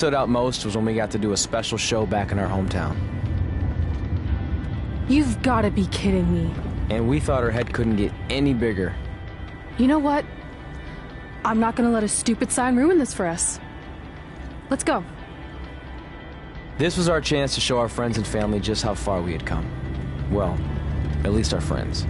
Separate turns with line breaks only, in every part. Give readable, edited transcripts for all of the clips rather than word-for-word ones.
Stood out most was when we got to do a special show back in our hometown.
You've got to be kidding me.
And we thought our head couldn't get any bigger.
You know what? I'm not gonna let a stupid sign ruin this for us. Let's go.
This was our chance to show our friends and family just how far we had come. Well, at least our friends.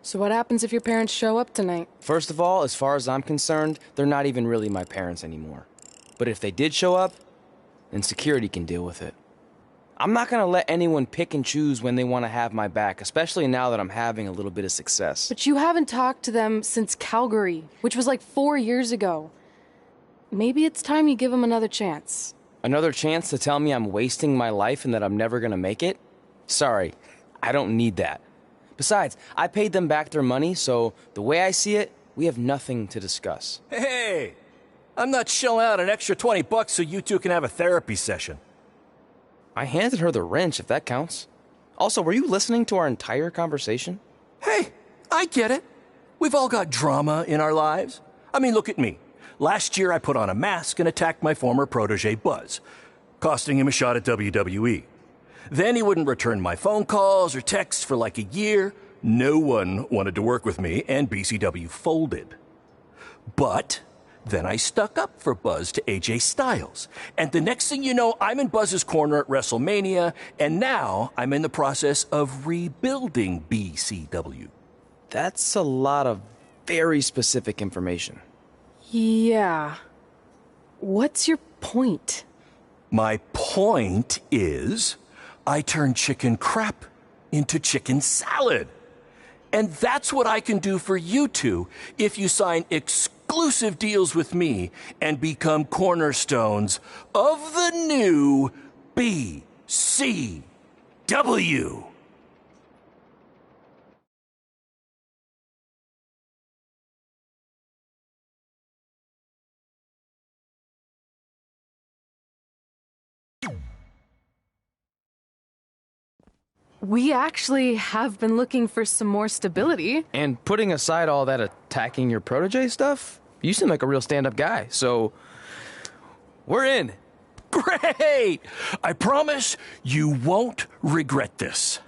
So what happens if your parents show up tonight?
First of all, as far as I'm concerned, they're not even really my parents anymore. But if they did show up, then security can deal with it. I'm not gonna let anyone pick and choose when they want to have my back, especially now that I'm having a little bit of success.
But you haven't talked to them since Calgary, which was like 4 years ago. Maybe it's time you give them another chance.
Another chance to tell me I'm wasting my life and that I'm never gonna make it? Sorry, I don't need that. Besides, I paid them back their money, so the way I see it, we have nothing to discuss.
Hey, I'm not shelling out an extra $20 so you two can have a therapy session.
I handed her the wrench, if that counts. Also, were you listening to our entire conversation?
Hey, I get it. We've all got drama in our lives. I mean, look at me. Last year I put on a mask and attacked my former protege Buzz, costing him a shot at WWE. Then he wouldn't return my phone calls or texts for like a year. No one wanted to work with me, and BCW folded. But then I stuck up for Buzz to AJ Styles. And the next thing you know, I'm in Buzz's corner at WrestleMania, and now I'm in the process of rebuilding BCW.
That's a lot of very specific information.
Yeah. What's your point?
My point is, I turned chicken crap into chicken salad. And that's what I can do for you two if you sign exclusive deals with me and become cornerstones of the new BCW.
We actually have been looking for some more stability.
And putting aside all that attacking your protege stuff, you seem like a real stand-up guy, so we're in.
Great! I promise you won't regret this.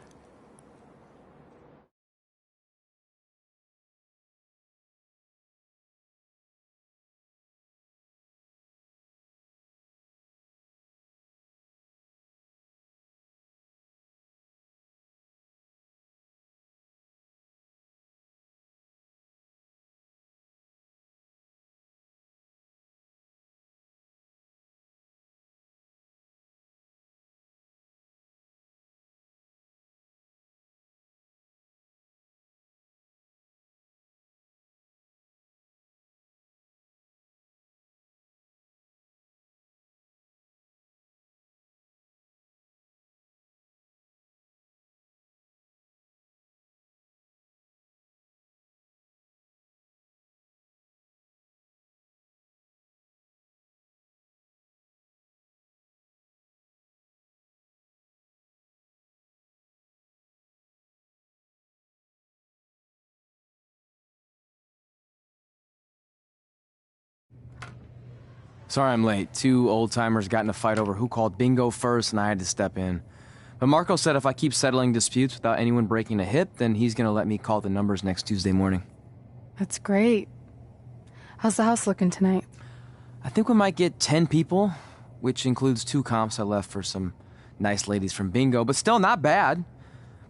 Sorry I'm late. Two old-timers got in a fight over who called bingo first, and I had to step in. But Marco said if I keep settling disputes without anyone breaking a hip, then he's gonna let me call the numbers next Tuesday morning.
That's great. How's the house looking tonight?
I think we might get 10 people, which includes 2 comps I left for some nice ladies from bingo, but still not bad.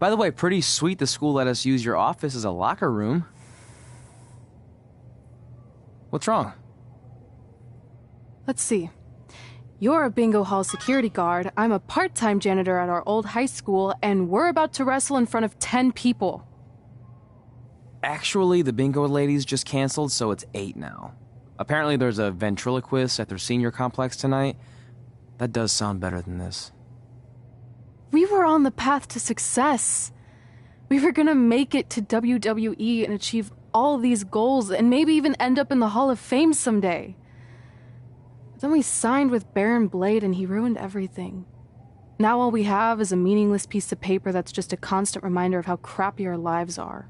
By the way, pretty sweet the school let us use your office as a locker room. What's wrong?
Let's see. You're a bingo hall security guard, I'm a part-time janitor at our old high school, and we're about to wrestle in front of 10 people.
Actually, the bingo ladies just canceled, so it's 8 now. Apparently there's a ventriloquist at their senior complex tonight. That does sound better than this.
We were on the path to success. We were gonna make it to WWE and achieve all these goals and maybe even end up in the Hall of Fame someday. But then we signed with Baron Blade and he ruined everything. Now all we have is a meaningless piece of paper that's just a constant reminder of how crappy our lives are.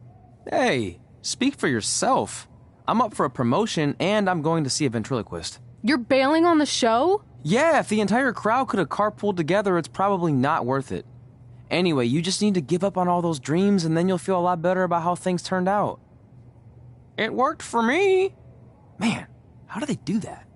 Hey, speak for yourself. I'm up for a promotion and I'm going to see a ventriloquist.
You're bailing on the show?
Yeah, if the entire crowd could have carpooled together, it's probably not worth it. Anyway, you just need to give up on all those dreams and then you'll feel a lot better about how things turned out. It worked for me. Man, how do they do that?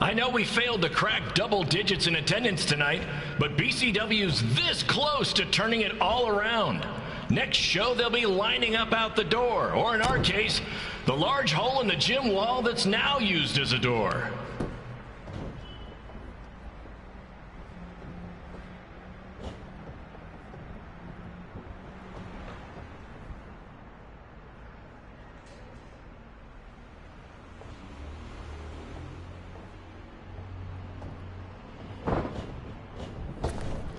I know we failed to crack double digits in attendance tonight, but BCW's this close to turning it all around. Next show, they'll be lining up out the door, or in our case, the large hole in the gym wall that's now used as a door.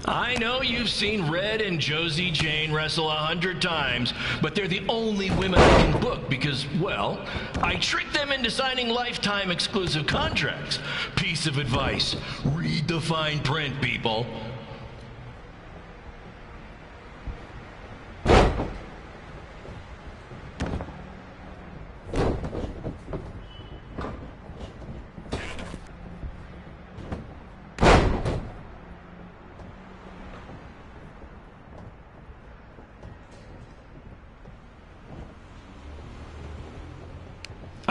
I know you've seen Red and Josie Jane wrestle 100 times, but they're the only women I can book because, well, I tricked them into signing lifetime exclusive contracts. Piece of advice: read the fine print, people.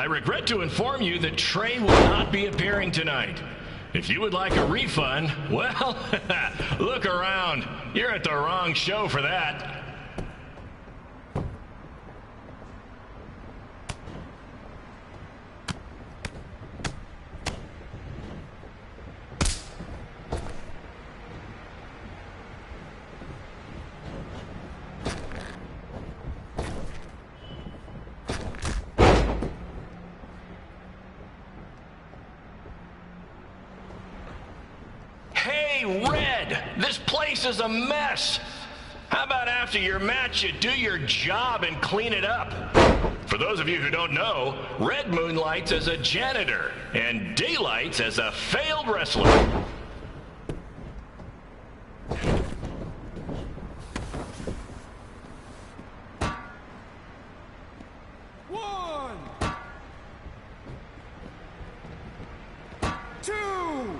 I regret to inform you that Trey will not be appearing tonight. If you would like a refund, well, look around. You're at the wrong show for that. Red, this place is a mess. How about after your match you do your job and clean it up? For those of you who don't know, Red moonlights as a janitor and daylights as a failed wrestler.
One, two.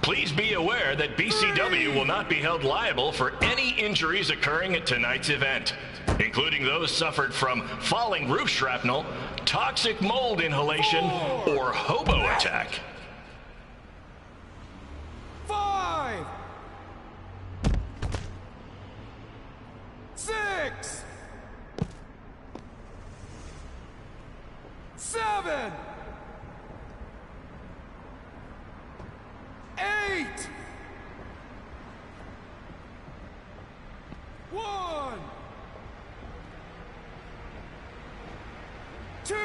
Please be aware that BCW will not be held liable for any injuries occurring at tonight's event, including those suffered from falling roof shrapnel, toxic mold inhalation, or hobo attack.
5, 6, 7, 8, 1, 2.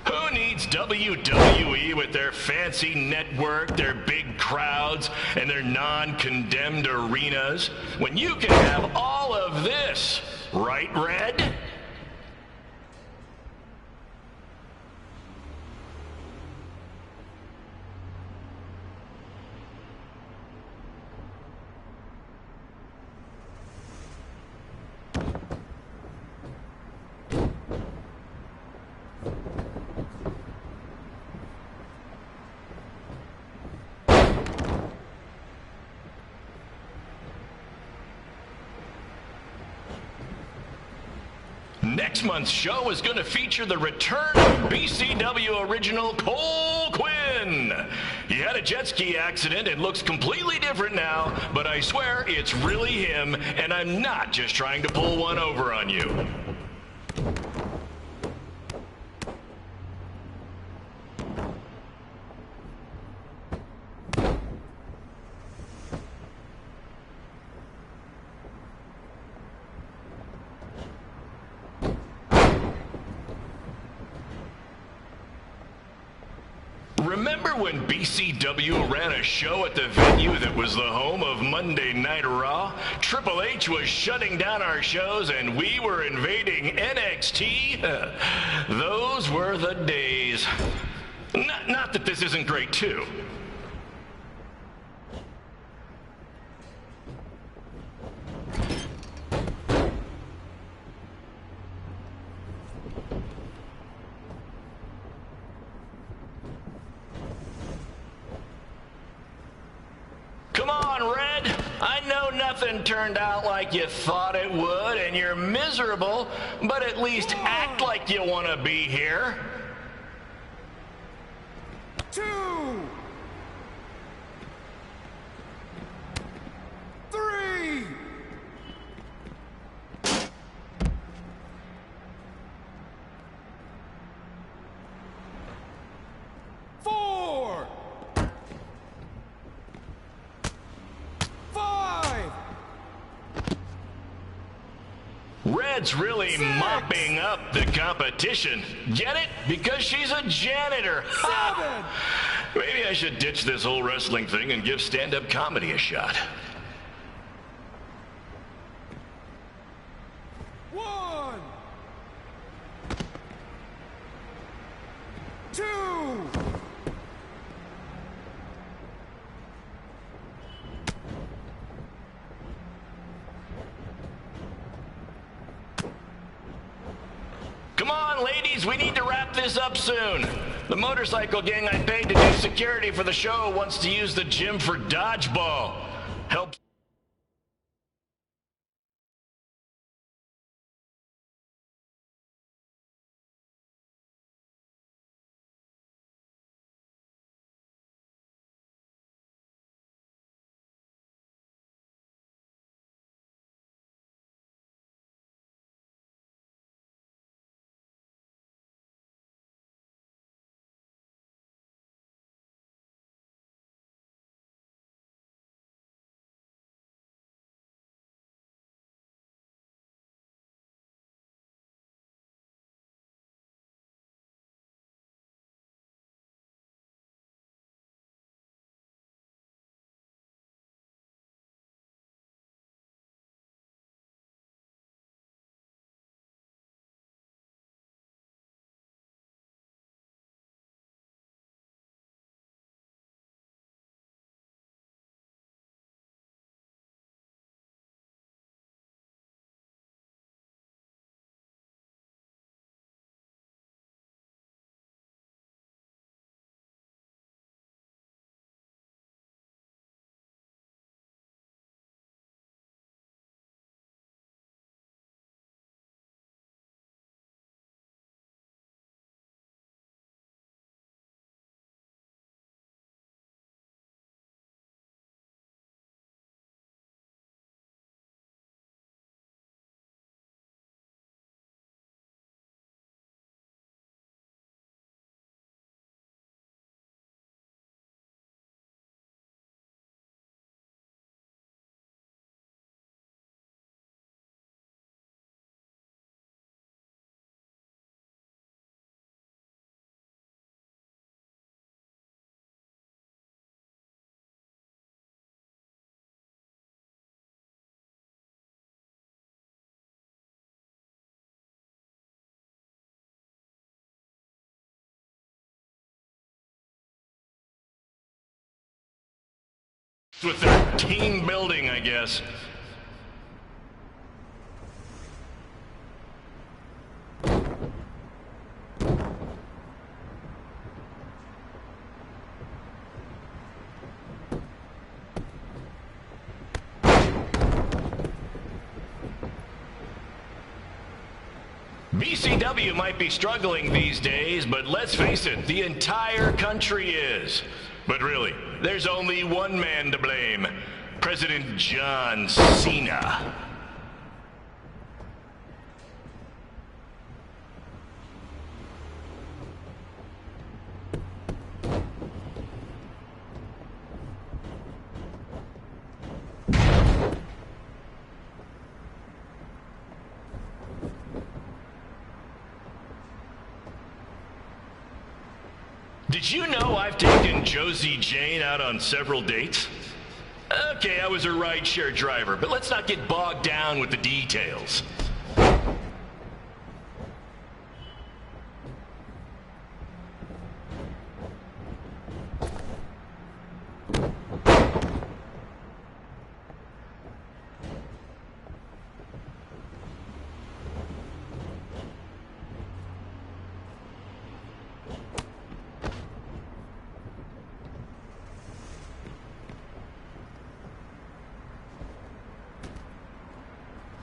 Who needs WWE with their fancy network, their big crowds, and their non-condemned arenas, when you can have all of this, right, Red? Next month's show is going to feature the return of BCW original Cole Quinn. He had a jet ski accident and looks completely different now, but I swear it's really him, and I'm not just trying to pull one over on you. Remember when BCW ran a show at the venue that was the home of Monday Night Raw? Triple H was shutting down our shows and we were invading NXT? Those were the days. Not that this isn't great too. Come on, Red. I know nothing turned out like you thought it would, and you're miserable, but at least act like you want to be here.
2, 3, 4, 5.
Red's really mopping up the competition. Get it? Because she's a janitor.
7.
Maybe I should ditch this whole wrestling thing and give stand-up comedy a shot.
1, 2.
Come on, ladies, we need to wrap this up soon. The motorcycle gang I paid to do security for the show wants to use the gym for dodgeball. Help. With their team building, I guess. BCW might be struggling these days, but let's face it, the entire country is. But really, there's only one man to blame. President John Cena. Did you know I've taken Josie Jane out on several dates? Okay, I was a rideshare driver, but let's not get bogged down with the details.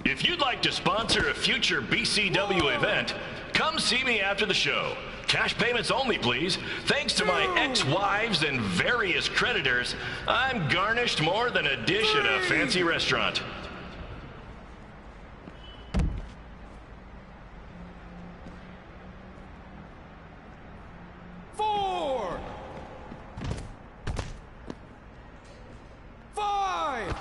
If you'd like to sponsor a future BCW event, come see me after the show. Cash payments only, please. Thanks to my ex-wives and various creditors, I'm garnished more than a dish at a fancy restaurant.
Four. 5.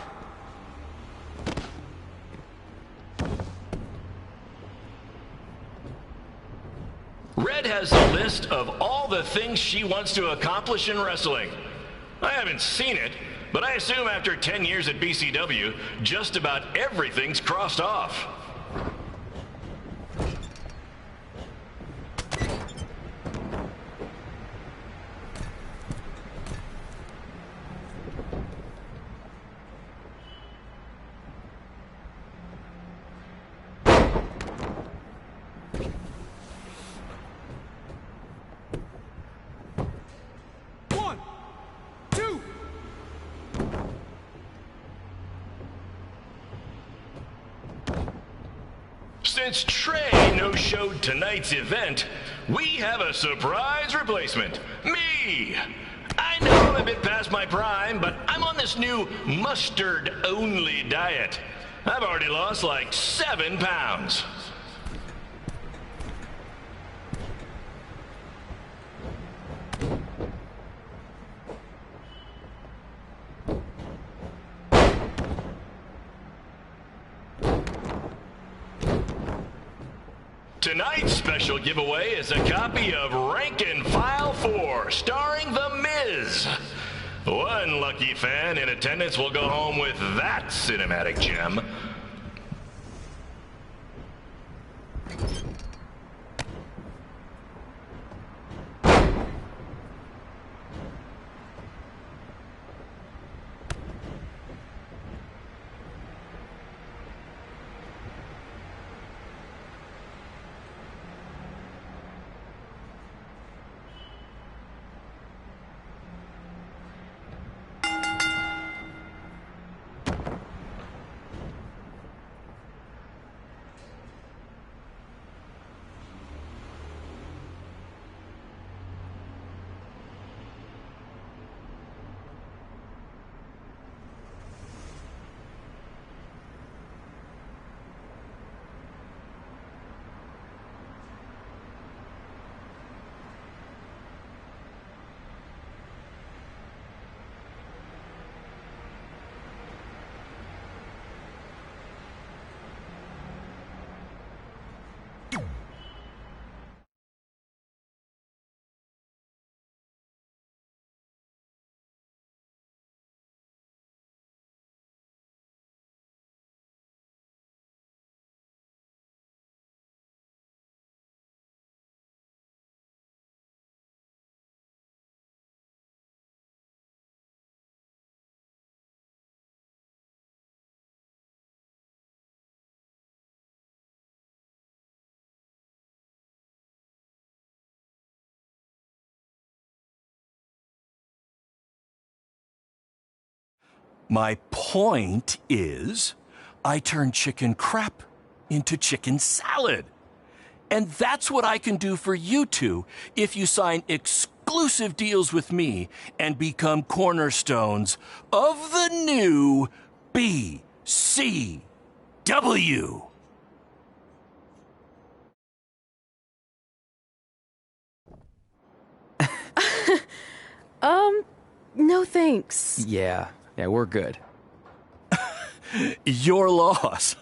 Red has a list of all the things she wants to accomplish in wrestling. I haven't seen it, but I assume after 10 years at BCW, just about everything's crossed off. Since Trey no-showed tonight's event, we have a surprise replacement. Me! I know I'm a bit past my prime, but I'm on this new mustard-only diet. I've already lost like 7 pounds. Tonight's special giveaway is a copy of Rank and File 4, starring The Miz. One lucky fan in attendance will go home with that cinematic gem.
My point is, I turn chicken crap into chicken salad. And that's what I can do for you two if you sign exclusive deals with me and become cornerstones of the new BCW.
No thanks.
Yeah, we're good.
Your loss.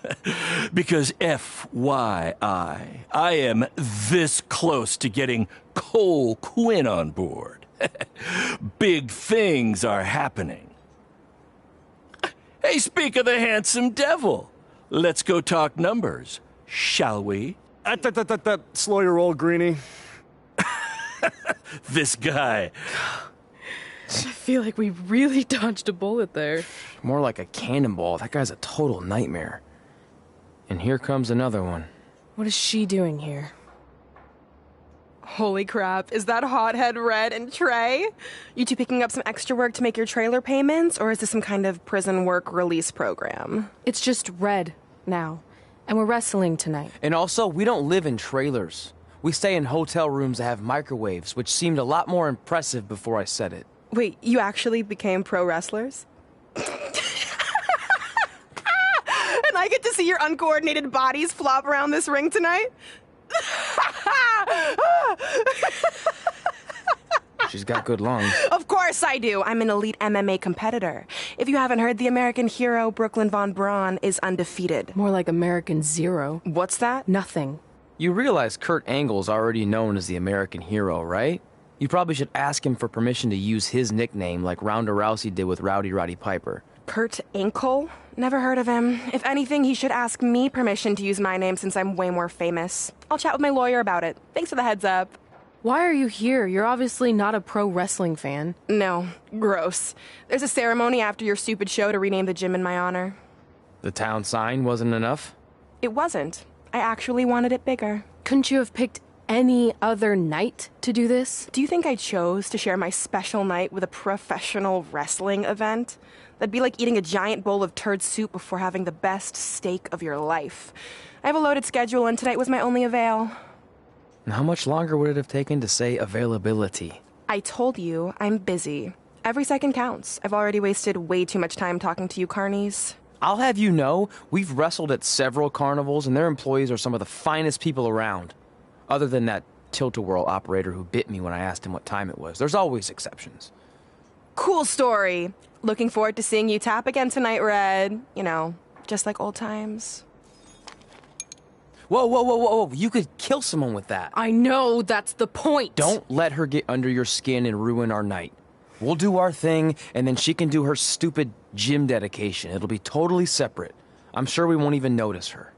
Because FYI, I am this close to getting Cole Quinn on board. Big things are happening. Hey, speak of the handsome devil. Let's go talk numbers, shall we?
Slow your roll, Greenie.
This guy.
I feel like we really dodged a bullet there.
More like a cannonball. That guy's a total nightmare. And here comes another one.
What is she doing here?
Holy crap, is that hothead Red and Trey? You two picking up some extra work to make your trailer payments, or is this some kind of prison work release program?
It's just Red now, and we're wrestling tonight.
And also, we don't live in trailers. We stay in hotel rooms that have microwaves, which seemed a lot more impressive before I said it.
Wait, you actually became pro wrestlers? And I get to see your uncoordinated bodies flop around this ring tonight?
She's got good lungs.
Of course I do. I'm an elite MMA competitor. If you haven't heard, the American hero Brooklyn Von Braun is undefeated.
More like American Zero.
What's that?
Nothing.
You realize Kurt Angle's already known as the American hero, right? You probably should ask him for permission to use his nickname like Ronda Rousey did with Rowdy Roddy Piper.
Kurt Angle? Never heard of him. If anything, he should ask me permission to use my name since I'm way more famous. I'll chat with my lawyer about it. Thanks for the heads up.
Why are you here? You're obviously not a pro wrestling fan.
No, gross. There's a ceremony after your stupid show to rename the gym in my honor.
The town sign wasn't enough?
It wasn't. I actually wanted it bigger.
Couldn't you have picked any other night to do this?
Do you think I chose to share my special night with a professional wrestling event? That'd be like eating a giant bowl of turd soup before having the best steak of your life. I have a loaded schedule, and tonight was my only avail.
And how much longer would it have taken to say availability?
I told you, I'm busy. Every second counts. I've already wasted way too much time talking to you carnies.
I'll have you know, we've wrestled at several carnivals, and their employees are some of the finest people around. Other than that tilt-a-whirl operator who bit me when I asked him what time it was. There's always exceptions.
Cool story. Looking forward to seeing you tap again tonight, Red. You know, just like old times.
Whoa. You could kill someone with that.
I know, that's the point.
Don't let her get under your skin and ruin our night. We'll do our thing, and then she can do her stupid gym dedication. It'll be totally separate. I'm sure we won't even notice her.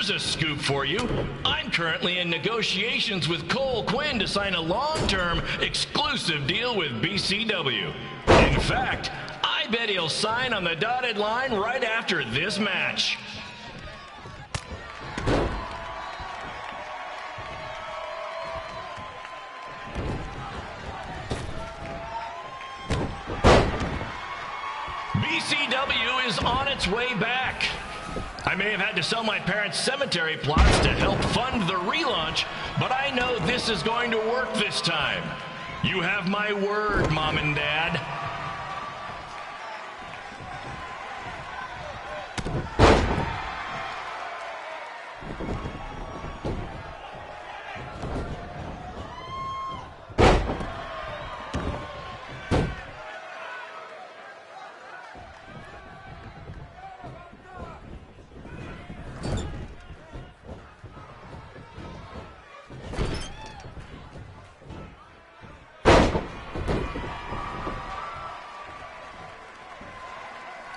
Here's a scoop for you. I'm currently in negotiations with Cole Quinn to sign a long-term, exclusive deal with BCW. In fact, I bet he'll sign on the dotted line right after this match. BCW is on its way back. I may have had to sell my parents' cemetery plots to help fund the relaunch, but I know this is going to work this time. You have my word, Mom and Dad.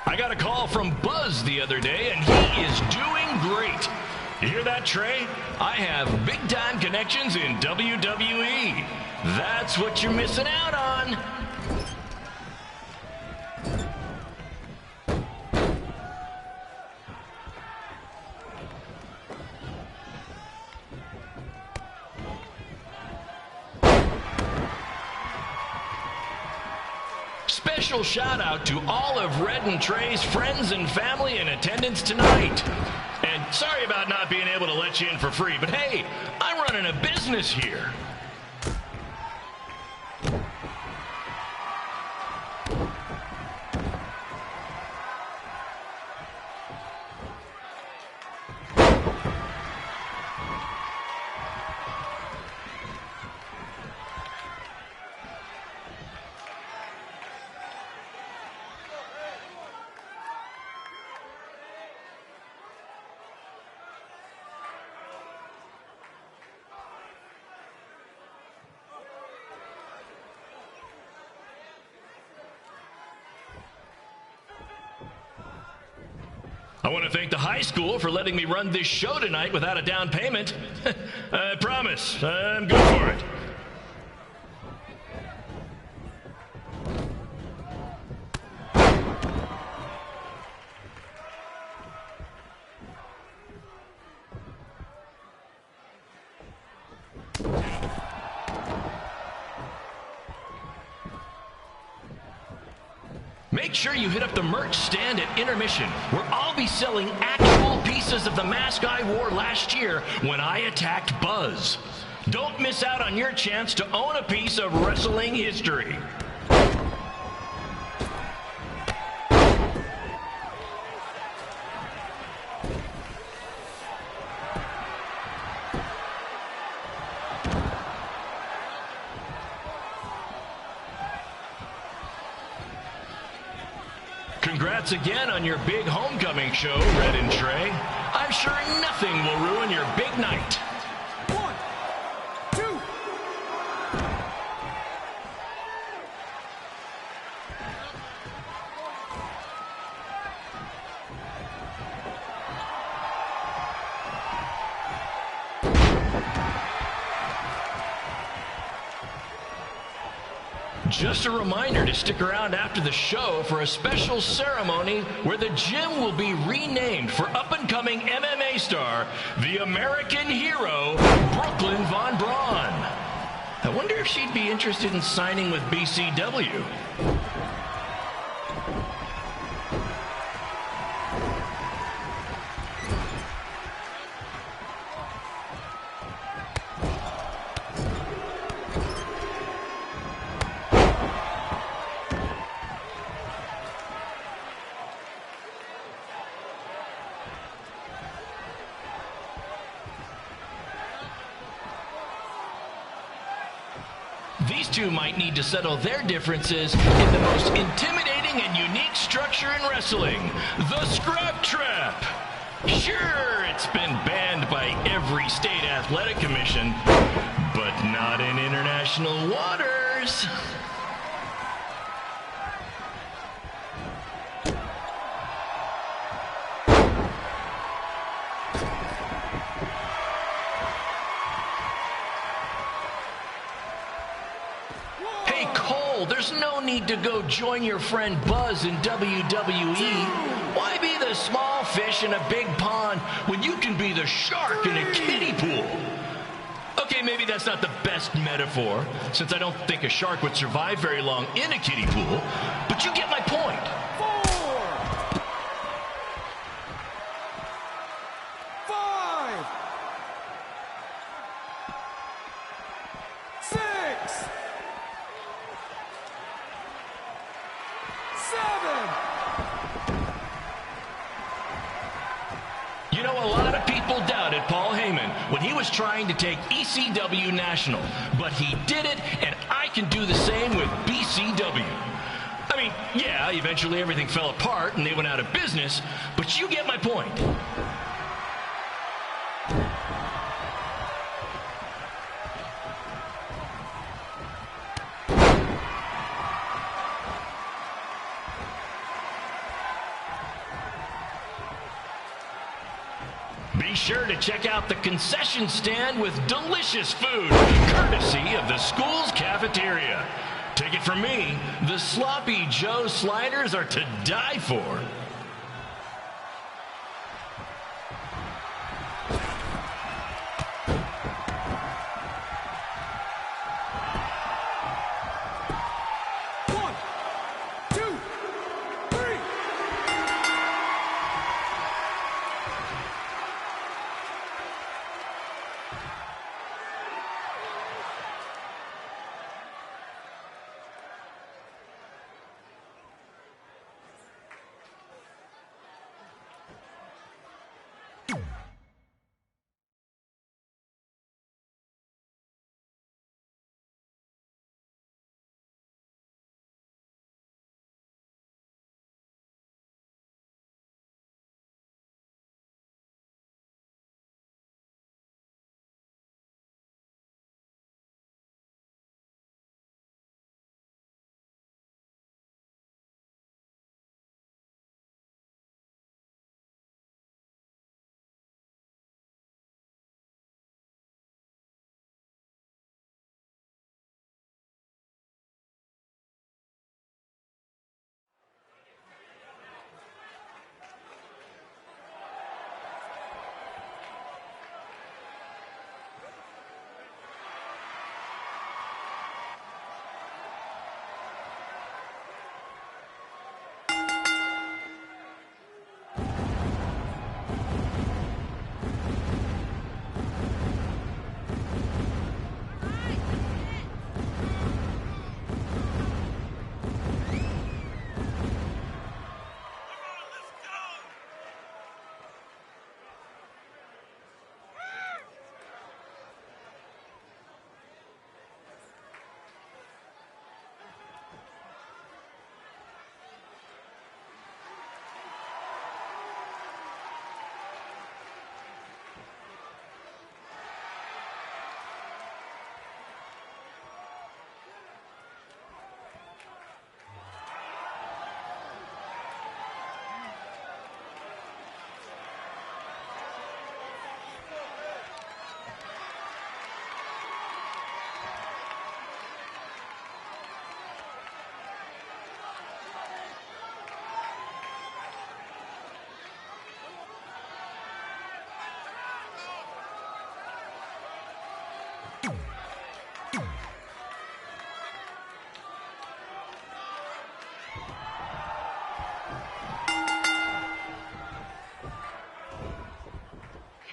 I got a call from Buzz the other day, and he is doing great. You hear that, Trey? I have big-time connections in WWE. That's what you're missing out on. Special shout out to all of Red and Trey's friends and family in attendance tonight. And sorry about not being able to let you in for free, but hey, I'm running a business here. I want to thank the high school for letting me run this show tonight without a down payment. I promise, I'm good for it. Make sure you hit up the merch stand at intermission, where I'll be selling actual pieces of the mask I wore last year when I attacked Buzz. Don't miss out on your chance to own a piece of wrestling history. Congrats again on your big homecoming show, Red and Trey. I'm sure nothing will ruin your big night.
1, 2.
Just a reminder to stick around after the show for a special ceremony where the gym will be renamed for up-and-coming MMA star, the American hero, Brooklyn Von Braun. I wonder if she'd be interested in signing with BCW. These two might need to settle their differences in the most intimidating and unique structure in wrestling, the Scrap Trap. Sure, it's been banned by every state athletic commission, but not in international waters. there's no need to go join your friend Buzz in WWE. Why be the small fish in a big pond when you can be the shark in a kiddie pool? Okay, maybe that's not the best metaphor, since I don't think a shark would survive very long in a kiddie pool, but you get my point.
4, 5, 6, 7.
You know, a lot of people doubted Paul Heyman when he was trying to take ECW National, but he did it, and I can do the same with BCW. I mean, yeah, eventually everything fell apart and they went out of business, but you get my point. Be sure to check out the concession stand with delicious food, courtesy of the school's cafeteria. Take it from me, the Sloppy Joe sliders are to die for.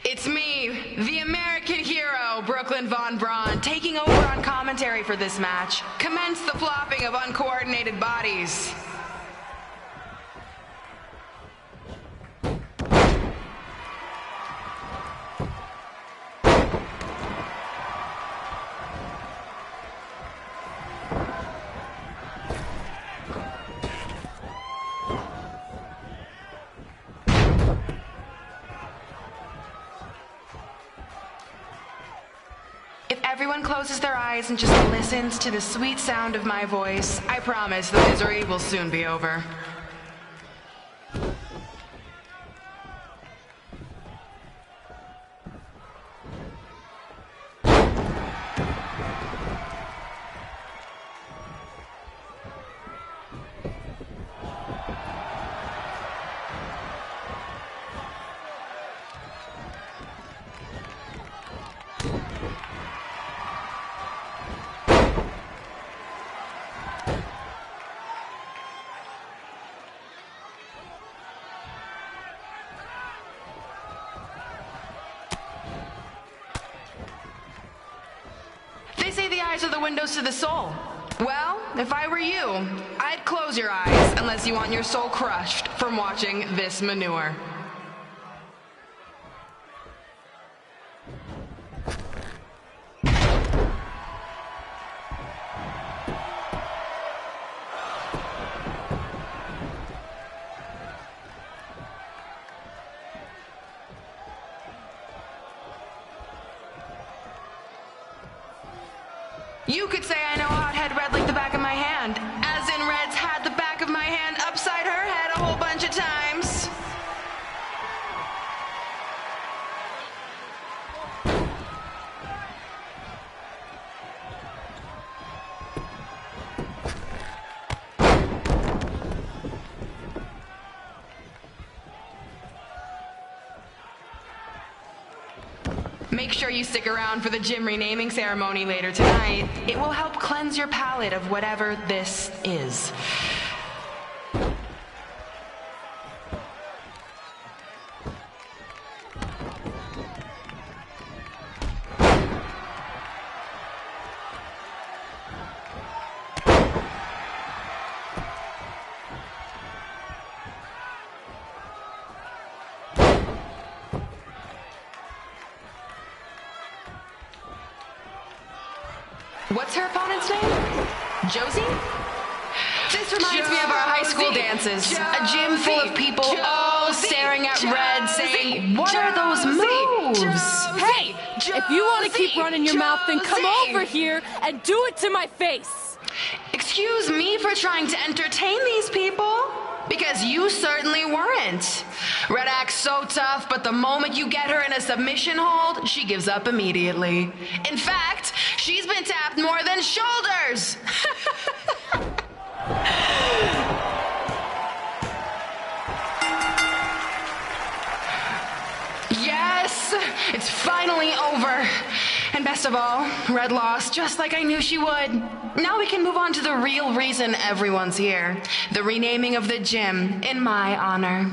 It's me, the American hero, Brooklyn Von Braun, taking over on commentary for this match. Commence the flopping of uncoordinated bodies. Everyone closes their eyes and just listens to the sweet sound of my voice. I promise the misery will soon be over. eyes are the windows to the soul. Well, if I were you, I'd close your eyes unless you want your soul crushed from watching this manure. You could say I know hothead red like the back of my hand, as in Red's had the back of my hand upside her head a whole bunch of times. Make sure you stick around for the gym renaming ceremony later tonight. It will help cleanse your palate of whatever this is. What's her opponent's name? Josie? This reminds me of our high school dances. A gym full of people all staring at Red saying, "What are those moves?"
Hey, if you want to keep running your mouth, then come over here and do it to my face.
Excuse me for trying to entertain these people? Because you certainly weren't. Red acts so tough, but the moment you get her in a submission hold, she gives up immediately. In fact, she's been tapped more than shoulders. Yes, it's finally over. And best of all, Red lost just like I knew she would. Now we can move on to the real reason everyone's here. The renaming of the gym in my honor.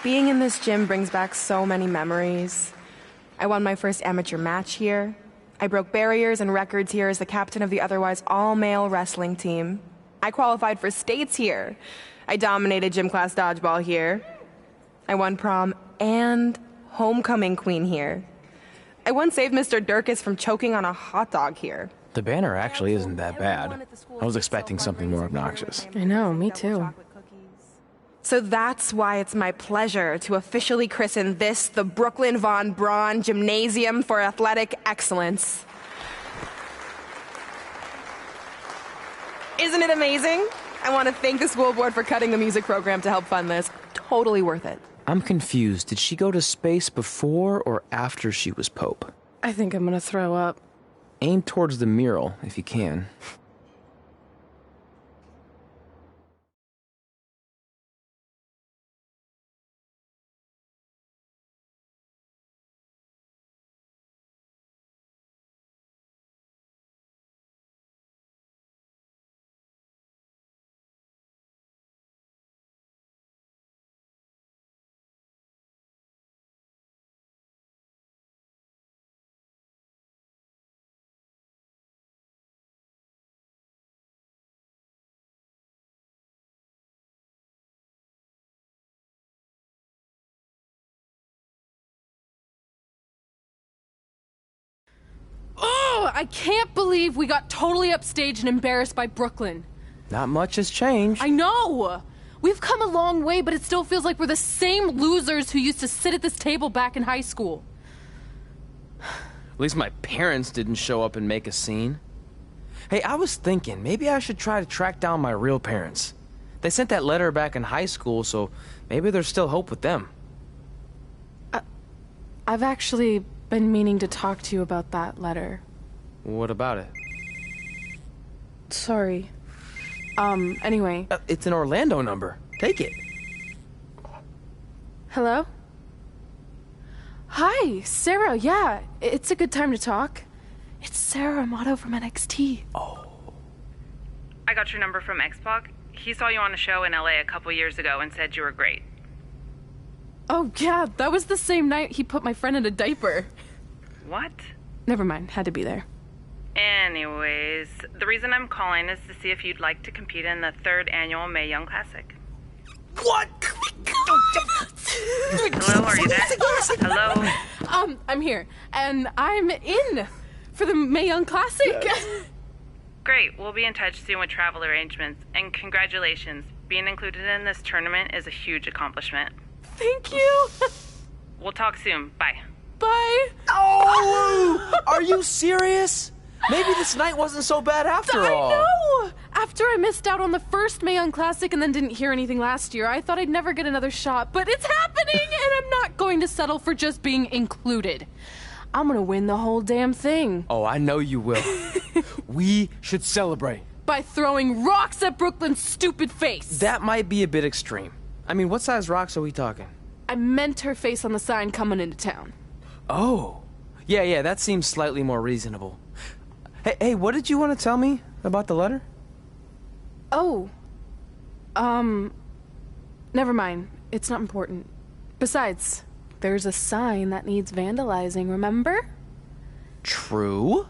Being in this gym brings back so many memories. I won my first amateur match here. I broke barriers and records here as the captain of the otherwise all-male wrestling team. I qualified for states here. I dominated gym class dodgeball here. I won prom and homecoming queen here. I once saved Mr. Durkis from choking on a hot dog here.
The banner actually isn't that bad. I was expecting something more obnoxious.
I know, me too.
So that's why it's my pleasure to officially christen this the Brooklyn Von Braun Gymnasium for Athletic Excellence. Isn't it amazing? I want to thank the school board for cutting the music program to help fund this. Totally worth it.
I'm confused. Did she go to space before or after she was Pope?
I think I'm gonna throw up.
Aim towards the mural, if you can.
Oh, I can't believe we got totally upstaged and embarrassed by Brooklyn.
Not much has changed.
I know! We've come a long way, but it still feels like we're the same losers who used to sit at this table back in high school.
At least my parents didn't show up and make a scene. Hey, I was thinking, maybe I should try to track down my real parents. They sent that letter back in high school, so maybe there's still hope with them.
I've actually been meaning to talk to you about that letter.
What about it?
Sorry. Anyway.
It's an Orlando number. Take it.
Hello? Hi, Sarah. Yeah, it's a good time to talk. It's Sarah Amato from NXT.
Oh.
I got your number from X-Pac. He saw you on a show in LA a couple years ago and said you were great.
Oh, yeah, that was the same night he put my friend in a diaper.
What?
Never mind, had to be there.
Anyways, the reason I'm calling is to see if you'd like to compete in the 3rd annual Mae Young Classic.
What?
Hello, are you there? Hello?
I'm here, and I'm in for the Mae Young Classic.
Great, we'll be in touch soon with travel arrangements, and congratulations. Being included in this tournament is a huge accomplishment.
Thank you.
We'll talk soon. Bye.
Bye.
Oh! Are you serious? Maybe this night wasn't so bad after all.
I know! After I missed out on the first Mae Young Classic and then didn't hear anything last year, I thought I'd never get another shot, but it's happening, and I'm not going to settle for just being included. I'm gonna win the whole damn thing.
Oh, I know you will. We should celebrate.
By throwing rocks at Brooklyn's stupid face.
That might be a bit extreme. I mean, what size rocks are we talking?
I meant her face on the sign coming into town.
Oh. Yeah, that seems slightly more reasonable. Hey, what did you want to tell me about the letter?
Oh. Never mind. It's not important. Besides, there's a sign that needs vandalizing, remember?
True.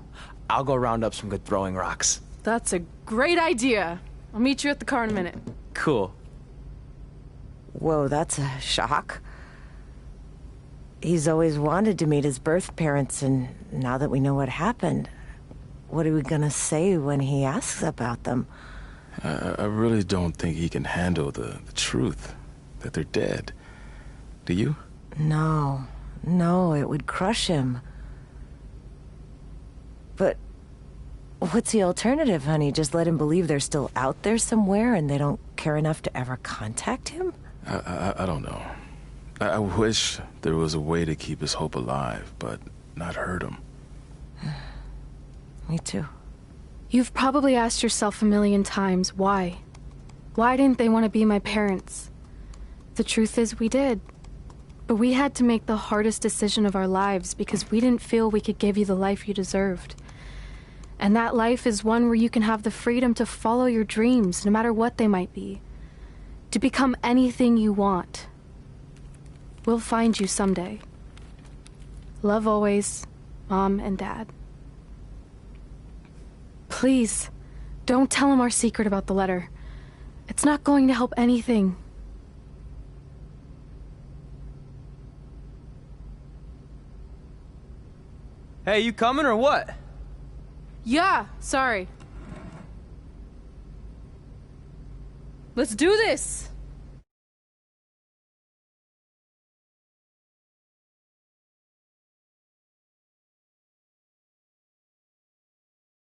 I'll go round up some good throwing rocks.
That's a great idea. I'll meet you at the car in a minute.
Cool.
Whoa, that's a shock. He's always wanted to meet his birth parents, and now that we know what happened, what are we gonna say when he asks about them?
I really don't think he can handle the truth, that they're dead. Do you?
No, it would crush him. But what's the alternative, honey? Just let him believe they're still out there somewhere and they don't care enough to ever contact him?
I don't know. I wish there was a way to keep his hope alive, but not hurt him.
Me too.
You've probably asked yourself a million times, why? Why didn't they want to be my parents? The truth is, we did. But we had to make the hardest decision of our lives because we didn't feel we could give you the life you deserved. And that life is one where you can have the freedom to follow your dreams, no matter what they might be. To become anything you want. We'll find you someday. Love always, Mom and Dad. Please, don't tell him our secret about the letter. It's not going to help anything.
Hey, you coming or what?
Yeah, sorry. Let's do this!